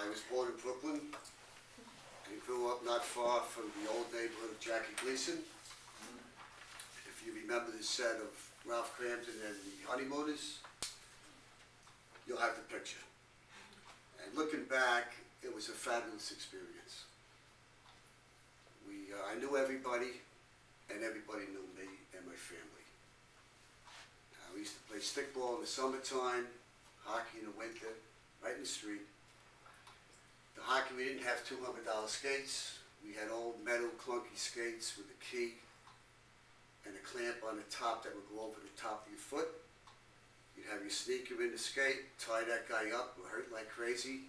I was born in Brooklyn and grew up not far from the old neighborhood of Jackie Gleason. If you remember the set of Ralph Cramton and the Honeymooners, you'll have the picture. And looking back, it was a fabulous experience. I knew everybody, and everybody knew me and my family. We used to play stickball in the summertime, hockey in the winter, right in the street. The hockey, we didn't have $200 skates. We had old metal clunky skates with a key and a clamp on the top that would go over the top of your foot. You'd have your sneaker in the skate, tie that guy up, would hurt like crazy,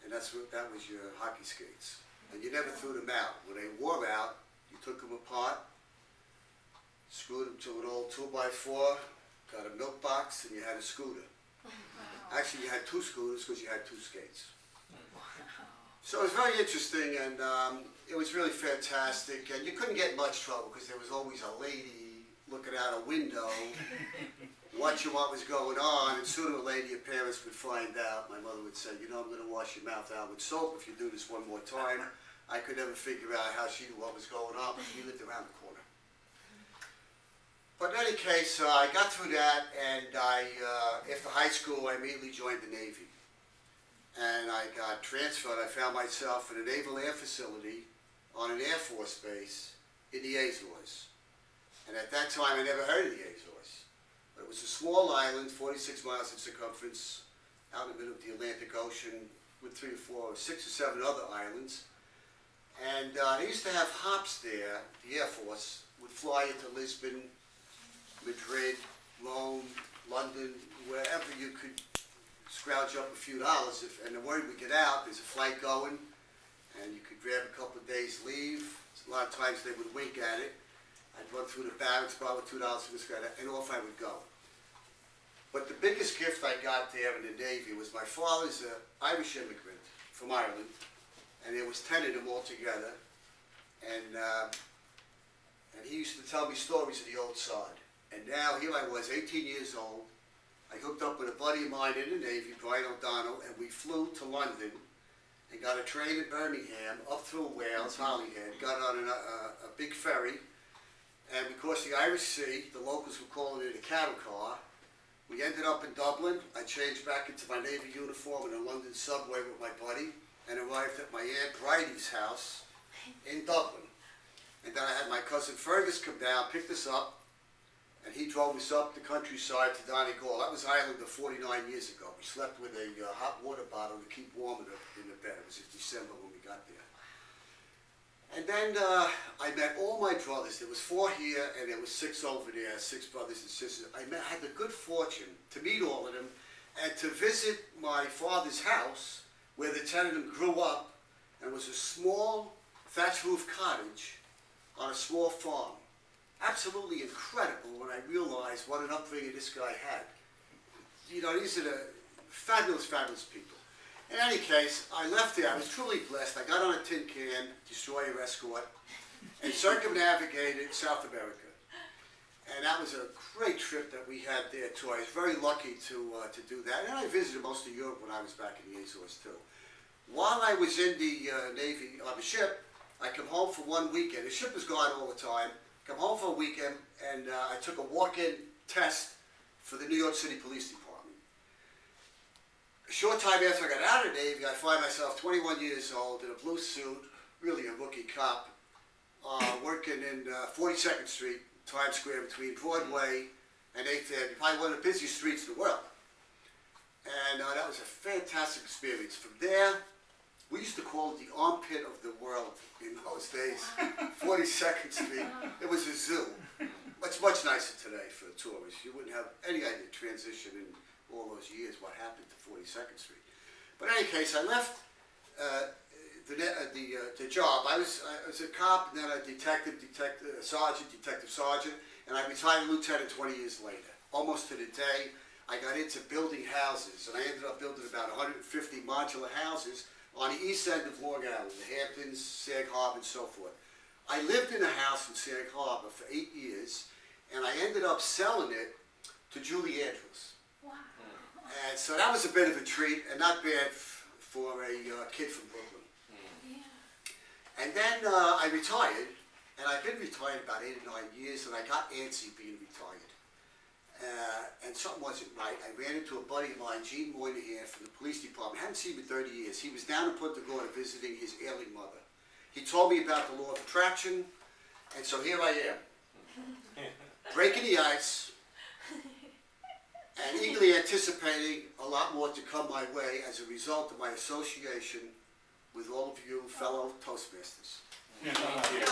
and that was your hockey skates. And you never threw them out. When they wore out, you took them apart, screwed them to an old 2x4, got a milk box, and you had a scooter. Actually, you had two scooters because you had two skates. So it was very interesting, and it was really fantastic. And you couldn't get in much trouble because there was always a lady looking out a window, watching what was going on. And sooner or later, your parents would find out. My mother would say, you know, I'm going to wash your mouth out with soap if you do this one more time. I could never figure out how she knew what was going on because we lived around the corner. But in any case, I got through that, and after high school, I immediately joined the Navy. And I got transferred. I found myself in a Naval Air Facility on an Air Force base in the Azores. And at that time, I never heard of the Azores. But it was a small island, 46 miles in circumference, out in the middle of the Atlantic Ocean, with 3 or 4 or 6 or 7 other islands. And they used to have hops there. The Air Force would fly into Lisbon, Madrid, Rome, London, wherever you could scrounge up a few dollars. And the word would get out, there's a flight going, and you could grab a couple of days leave. A lot of times they would wink at it. I'd run through the barracks, borrow $2 for this guy, and off I would go. But the biggest gift I got there in the Navy was my father's an Irish immigrant from Ireland, and there was 10 of them all together. And he used to tell me stories of the old sod. And now here I was, 18 years old. I hooked up with a buddy of mine in the Navy, Brian O'Donnell, and we flew to London and got a train in Birmingham up through Wales, Holyhead, got on a big ferry, and because the Irish Sea, the locals were calling it a cattle car, we ended up in Dublin. I changed back into my Navy uniform in a London subway with my buddy and arrived at my Aunt Bridie's house in Dublin. And then I had my cousin Fergus come down, picked us up, and he drove us up the countryside to Donegal. That was Islander 49 years ago. We slept with a hot water bottle to keep warm in the bed. It was in December when we got there. And then I met all my brothers. There was 4 here, and there was 6 over there, 6 brothers and sisters. I had the good fortune to meet all of them and to visit my father's house, where the 10 of them grew up, and was a small thatch roof cottage on a small farm. Absolutely incredible when I realized what an upbringing this guy had. You know, these are the fabulous, fabulous people. In any case, I left there. I was truly blessed. I got on a tin can, destroyer escort, and circumnavigated South America. And that was a great trip that we had there too. I was very lucky to do that. And I visited most of Europe when I was back in the Azores too. While I was in the Navy on the ship, I come home for one weekend. The ship was gone all the time. Come home for a weekend, and I took a walk-in test for the New York City Police Department. A short time after I got out of the Navy, I find myself 21 years old in a blue suit, really a rookie cop, working in 42nd Street, Times Square, between Broadway and 8th Avenue, probably one of the busiest streets in the world. And that was a fantastic experience. From there, we used to call it the armpit of the world in those days, 42nd Street. It was a zoo. It's much nicer today for tourists. You wouldn't have any idea transition in all those years what happened to 42nd Street. But in any case, I left the job. I was a cop, and then a detective sergeant, and I retired lieutenant 20 years later. Almost to the day, I got into building houses, and I ended up building about 150 modular houses on the east end of Long Island, the Hamptons, Sag Harbor, and so forth. I lived in a house in Sag Harbor for 8 years, and I ended up selling it to Julie Andrews. Wow. And so that was a bit of a treat, and not bad for a kid from Brooklyn. Yeah. And then I retired, and I've been retired about 8 or 9 years, and I got antsy being retired. And something wasn't right. I ran into a buddy of mine, Gene Moynihan, from the police department. I hadn't seen him in 30 years. He was down in Punta Gorda visiting his ailing mother. He told me about the law of attraction, and so here I am, breaking the ice, and eagerly anticipating a lot more to come my way as a result of my association with all of you fellow Toastmasters. Thank you.